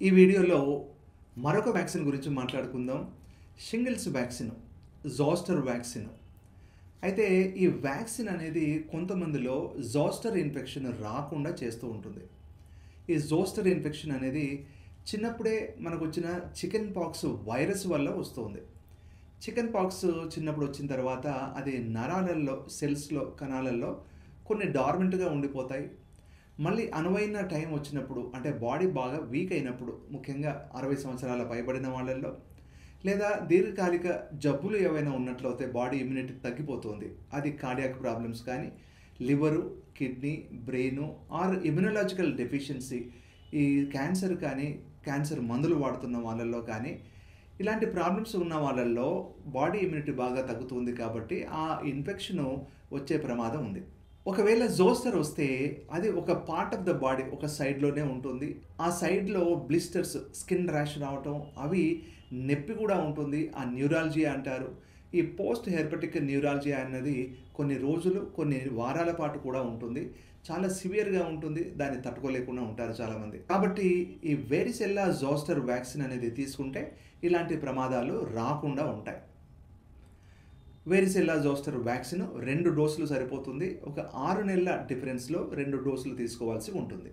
ఈ వీడియోలో మరొక వ్యాక్సిన్ గురించి మాట్లాడుకుందాం. Shingles vaccine, zoster vaccine. అయితే ఈ వ్యాక్సిన్ అనేది కొంతమందిలో జోస్టర్ ఇన్ఫెక్షన్ రాకుండా చేస్తూ ఉంటుంది. ఈ జోస్టర్ ఇన్ఫెక్షన్ అనేది చిన్నప్పుడే మనకు వచ్చిన చికెన్ పాక్స్ వైరస్ వల్ల వస్తుంది. చికెన్ పాక్స్ చిన్నప్పుడు వచ్చిన తర్వాత అది నరాలలో, సెల్స్లో, కణాలలో కొన్ని డార్మెంట్గా ఉండిపోతాయి. మళ్ళీ అనువైన టైం వచ్చినప్పుడు, అంటే బాడీ బాగా వీక్ అయినప్పుడు, ముఖ్యంగా 60 సంవత్సరాల పైబడిన వాళ్ళల్లో, లేదా దీర్ఘకాలిక జబ్బులు ఏవైనా ఉన్నట్లయితే బాడీ ఇమ్యూనిటీ తగ్గిపోతుంది. అది కార్డియాక్ ప్రాబ్లమ్స్ కానీ, liver, kidney, brain or immunological deficiency, ఈ క్యాన్సర్ కానీ, క్యాన్సర్ మందులు వాడుతున్న వాళ్ళల్లో కానీ, ఇలాంటి ప్రాబ్లమ్స్ ఉన్న వాళ్ళల్లో బాడీ ఇమ్యూనిటీ బాగా తగ్గుతుంది కాబట్టి ఆ ఇన్ఫెక్షను వచ్చే ప్రమాదం ఉంది. ఒకవేళ జోస్టర్ వస్తే అది ఒక పార్ట్ ఆఫ్ ద బాడీ, ఒక సైడ్లోనే ఉంటుంది. ఆ సైడ్లో బ్లిస్టర్స్, స్కిన్ ర్యాష్ రావటం, అవి నొప్పి కూడా ఉంటుంది. ఆ న్యూరాలజియా అంటారు. ఈ పోస్ట్ హెర్పెటిక్ న్యూరాలజియా అన్నది కొన్ని రోజులు, కొన్ని వారాల పాటు కూడా ఉంటుంది. చాలా సివియర్గా ఉంటుంది. దాన్ని తట్టుకోలేకుండా ఉంటారు చాలామంది. కాబట్టి ఈ వేరిసెల్లా జోస్టర్ వ్యాక్సిన్ అనేది తీసుకుంటే ఇలాంటి ప్రమాదాలు రాకుండా ఉంటాయి. వేరిసెల్లా జోస్టర్ వ్యాక్సిన్ 2 డోసులు సరిపోతుంది. ఒక 6 నెలల డిఫరెన్స్లో 2 డోసులు తీసుకోవాల్సి ఉంటుంది.